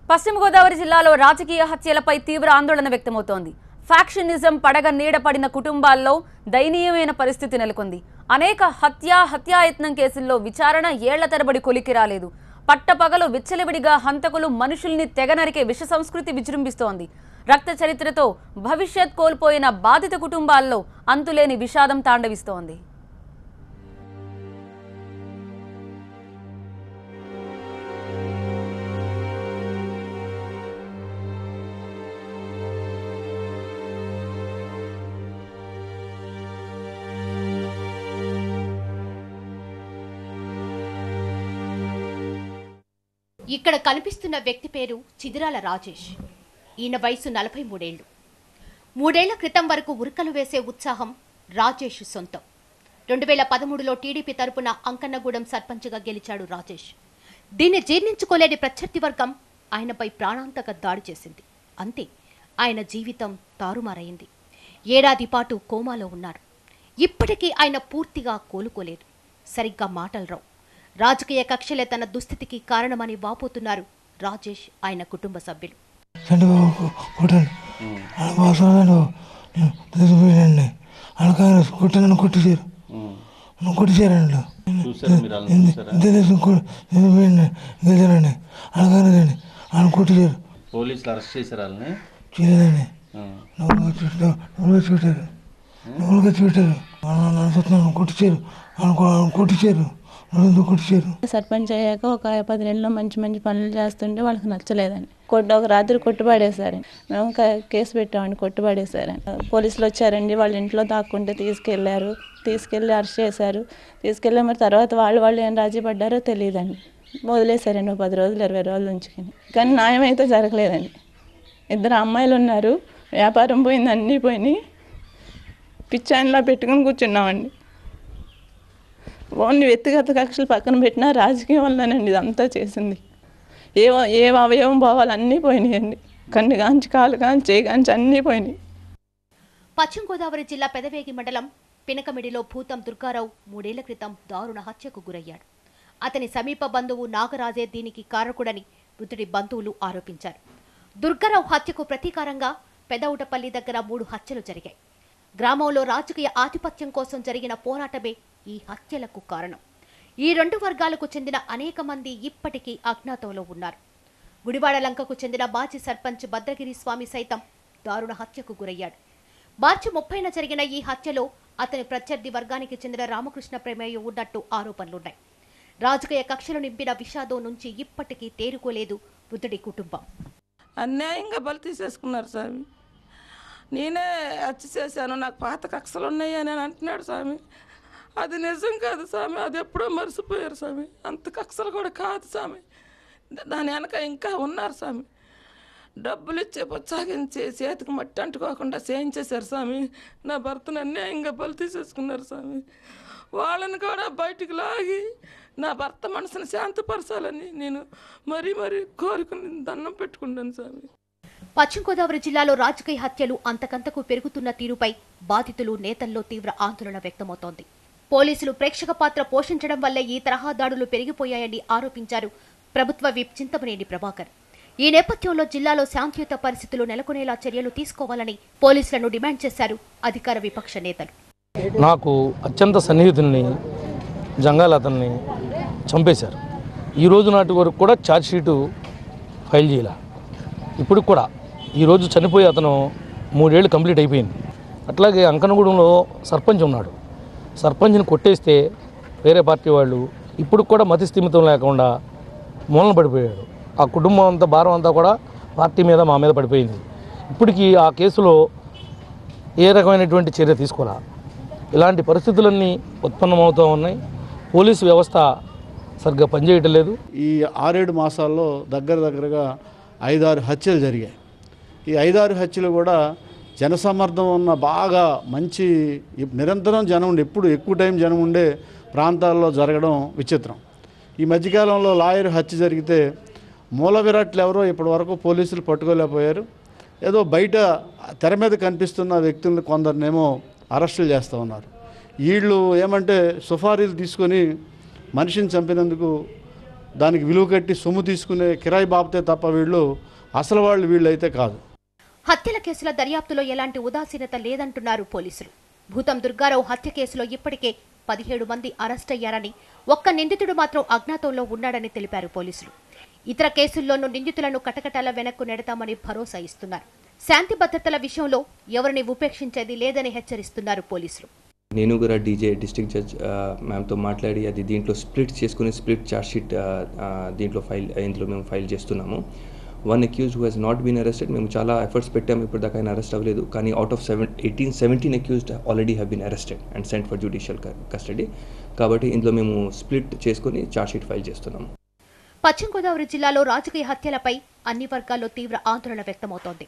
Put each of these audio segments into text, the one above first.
పశ్చిమ గోదావరి జిల్లాలో రాజకీయ హత్యలపై తీవ్ర ఆందోళన వ్యక్తమవుతోంది. ఫ్యాక్షనిజం పడగ నీడపడిన కుటుంబాల్లో దయనీయమైన పరిస్థితి నెలకొంది. అనేక హత్యాయత్నం కేసుల్లో విచారణ ఏళ్ల తరబడి కొలికి రాలేదు. పట్టపగలు విచ్చలవిడిగా హంతకులు మనుషుల్ని తెగనరికే విష సంస్కృతి విజృంభిస్తోంది. రక్త చరిత్రతో భవిష్యత్ కోల్పోయిన బాధిత కుటుంబాల్లో అంతులేని విషాదం తాండవిస్తోంది. ఇక్కడ కనిపిస్తున్న వ్యక్తి పేరు చిదిరాల రాజేష్. ఈయన వయసు 43 ఏళ్లు. 3 ఏళ్ల క్రితం వరకు ఉరకలు వేసే ఉత్సాహం రాజేష్ సొంతం. 2013లో టీడీపీ తరపున అంకన్నగూడెం సర్పంచ్గా గెలిచాడు రాజేష్. దీన్ని జీర్ణించుకోలేని ప్రత్యర్థి వర్గం ఆయనపై ప్రాణాంతక దాడి చేసింది. అంతే, ఆయన జీవితం తారుమారైంది. ఏడాది పాటు కోమాలో ఉన్నారు. ఇప్పటికీ ఆయన పూర్తిగా కోలుకోలేదు. సరిగ్గా మాటలు రావు. రాజకీయ కక్షలే తన దుస్థితికి కారణమని వాపోతున్నారు రాజేష్, ఆయన కుటుంబ సభ్యులు. పోలీసులు అరెస్ట్ చేశారు. సర్పంచ్ అయ్యాక ఒక 10 నెలల్లో మంచి మంచి పనులు చేస్తుంటే వాళ్ళకి నచ్చలేదండి. ఒక రాత్రి కొట్టుపడేశారు. మేము కేసు పెట్టామండి, కొట్టుపడేశారని. పోలీసులు వచ్చారండి, వాళ్ళ ఇంట్లో దాక్కుంటే తీసుకెళ్ళి అరెస్ట్ చేశారు. తీసుకెళ్ళి మరి తర్వాత వాళ్ళు ఏం రాజీ పడ్డారో తెలియదండి. వదిలేశారండి 10 రోజులు 20 రోజులు ఉంచుకుని. కానీ న్యాయం అయితే జరగలేదండి. 2 అమ్మాయిలు ఉన్నారు, వ్యాపారం పోయింది, అన్నీ పోయినాయి. పిచ్చాయనలా పెట్టుకుని కూర్చున్నామండి. ఓన్లీ వ్యక్తిగత కక్షలు పక్కన పెట్టినా రాజకీయం వల్లనండి ఇదంతా చేసింది. ఏ అవయవం భావాలు అన్నీ పోయినాయండి. కన్ను కాంచి, కాలు కాంచి, చేయి కాంచి అన్నీ పోయినాయి. పశ్చిమ గోదావరి జిల్లా పెదవేగి మండలం పినకమిడిలో భూతం దుర్గారావు 3 ఏళ్ల క్రితం దారుణ హత్యకు గురయ్యాడు. అతని సమీప బంధువు నాగరాజే దీనికి కారకుడని మృతుడి బంధువులు ఆరోపించారు. దుర్గారావు హత్యకు ప్రతీకారంగా పెదవుటపల్లి దగ్గర 3 హత్యలు జరిగాయి. గ్రామంలో రాజకీయ ఆధిపత్యం కోసం జరిగిన పోరాటమే ఈ హత్యలకు కారణం. ఈ 2 వర్గాలకు చెందిన అనేక మంది ఇప్పటికీ అజ్ఞాతంలో ఉన్నారు. గుడివాడ లంకకు చెందిన మాజీ సర్పంచ్ భద్రగిరి స్వామి సైతం దారుణ హత్యకు గురయ్యాడు. మార్చి 30న జరిగిన ఈ హత్యలో అతని ప్రత్యర్థి వర్గానికి చెందిన రామకృష్ణ ప్రమేయం ఉన్నట్టు ఆరోపణలున్నాయి. రాజకీయ కక్షలు నింపిన విషాదం నుంచి ఇప్పటికీ తేరుకోలేదు మృతుడి కుటుంబం. అన్యాయంగా బలి తీసేసుకున్నారు స్వామి. నేనే హత్య చేశాను, నాకు పాత కక్షలు ఉన్నాయి అని అంటున్నాడు స్వామి. అది నిజం కాదు స్వామి, అది ఎప్పుడో మర్చిపోయారు స్వామి. అంత కక్షలు కూడా కాదు స్వామి. దాని వెనక ఇంకా ఉన్నారు స్వామి. డబ్బులు ఇచ్చే ప్రోత్సాహించి చేతికి మట్టి అంటుకోకుండా చేయించేశారు స్వామి. నా భర్తను అన్యాయంగా బలి తీసేసుకున్నారు స్వామి. వాళ్ళని కూడా బయటికి లాగి నా భర్త మనసును శాంతపరచాలని నేను మరీ కోరుకుని దండం పెట్టుకుంటాను స్వామి. పశ్చిమ గోదావరి జిల్లాలో రాజకీయ హత్యలు అంతకంతకు పెరుగుతున్న తీరుపై బాధితులు, నేతల్లో తీవ్ర ఆందోళన వ్యక్తమవుతోంది. పోలీసులు ప్రేక్షక పాత్ర పోషించడం వల్లే ఈ తరహా దాడులు పెరిగిపోయాయని ఆరోపించారు ప్రభుత్వ విప్ చింతమనేని ప్రభాకర్. ఈ నేపథ్యంలో జిల్లాలో శాంతియుత పరిస్థితులు నెలకొనేలా చర్యలు తీసుకోవాలని పోలీసులను డిమాండ్ చేశారు అధికార విపక్ష నేతలు. నాకు అత్యంత సన్నిహితుల్ని జంగాలతన్ని చంపేశారు. ఈ రోజు నాటి వరకు కూడా ఛార్జ్షీటు ఫైల్ చేయాల. ఇప్పుడు కూడా ఈరోజు చనిపోయి అతను 3 ఏళ్ళు కంప్లీట్ అయిపోయింది. అట్లాగే అంకనగూడెంలో సర్పంచ్ ఉన్నాడు. సర్పంచ్ని కొట్టేస్తే వేరే పార్టీ వాళ్ళు ఇప్పుడు కూడా మతిస్థిమితం లేకుండా మూలన పడిపోయాడు. ఆ కుటుంబం అంతా భారం అంతా కూడా పార్టీ మీద, మా మీద పడిపోయింది. ఇప్పటికీ ఆ కేసులో ఏ రకమైనటువంటి చర్య తీసుకోవాలా. ఇలాంటి పరిస్థితులన్నీ ఉత్పన్నమవుతూ ఉన్నాయి. పోలీసు వ్యవస్థ సరిగ్గా పనిచేయటం లేదు. ఈ 6-7 మాసాల్లో దగ్గరగా 5-6 హత్యలు జరిగాయి. ఈ 5-6 హత్యలు కూడా జనసమ్మర్దం ఉన్న బాగా మంచి నిరంతరం జనం ఉండే, ఎప్పుడు ఎక్కువ టైం జనం ఉండే ప్రాంతాల్లో జరగడం విచిత్రం. ఈ మధ్యకాలంలో లాయర్ హత్య జరిగితే మూల విరాట్లు ఎవరో ఇప్పటి వరకు పోలీసులు పట్టుకోలేకపోయారు. ఏదో బయట తెర మీద కనిపిస్తున్న వ్యక్తులను కొందరినేమో అరెస్టులు చేస్తూ ఉన్నారు. వీళ్ళు ఏమంటే సుఫారీలు తీసుకొని మనిషిని చంపినందుకు దానికి విలువ కట్టి సొమ్ము తీసుకునే కిరాయి బాబతే తప్ప అసలు వీళ్ళు అయితే కాదు. హత్యల కేసుల దర్యాప్తులో ఎలాంటి ఉదాసీనత లేదంటున్నారు పోలీసులు. భూతం దుర్గారావు హత్య కేసులో ఇప్పటికే 17 మంది అరెస్ట్ అయ్యారని, ఒక్క నిందితుడు మాత్రం అజ్ఞాతంలో ఉన్నాడని తెలిపారు పోలీసులు. ఇతర కేసుల్లోనూ నిందితులను కటకటాల వెనక్కు నెడతామని భరోసా ఇస్తున్నారు. శాంతి భద్రతల విషయంలో ఎవరిని ఉపేక్షించేది లేదని హెచ్చరిస్తున్నారు పోలీసులు. నేను కూడా డీజే డిస్ట్రిక్ట్ జడ్జ్ మ్యామ్తో మాట్లాడి అది దీంట్లో స్ప్లిట్ చేసుకుని ఛార్జ్షీట్ ఇందులో మేము ఫైల్ చేస్తున్నాము. 1 accused who has not been arrested. మేము చాలా ఎఫర్ట్స్ పెట్టాము, ఇప్పుడు దాకా ఆయన అరెస్ట్ అవ్వలేదు. కానీ out of 17 accused already have been arrested and sent for judicial custody. కాబట్టి ఇందులో మేము స్ప్లిట్ చేసుకుని ఛార్జ్షీట్ ఫైల్ చేస్తున్నాము. పశ్చిమ గోదావరి జిల్లాలో రాజకీయ హత్యలపై అన్ని వర్గాల్లో తీవ్ర ఆందోళన వ్యక్తమవుతోంది.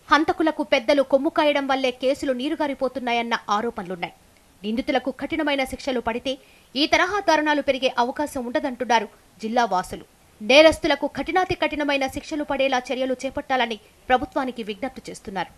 హంతకులకు పెద్దలు కొమ్ము కాయడం వల్లే కేసులు నీరుగారిపోతున్నాయన్న ఆరోపణలున్నాయి. నిందితులకు కఠినమైన శిక్షలు పడితే ఈ తరహా దారుణాలు పెరిగే అవకాశం ఉండదంటున్నారు జిల్లా వాసులు. నేరస్తులకు కఠినాతి కఠినమైన శిక్షలు పడేలా చర్యలు చేపట్టాలని ప్రభుత్వానికి విజ్ఞప్తి చేస్తున్నారు.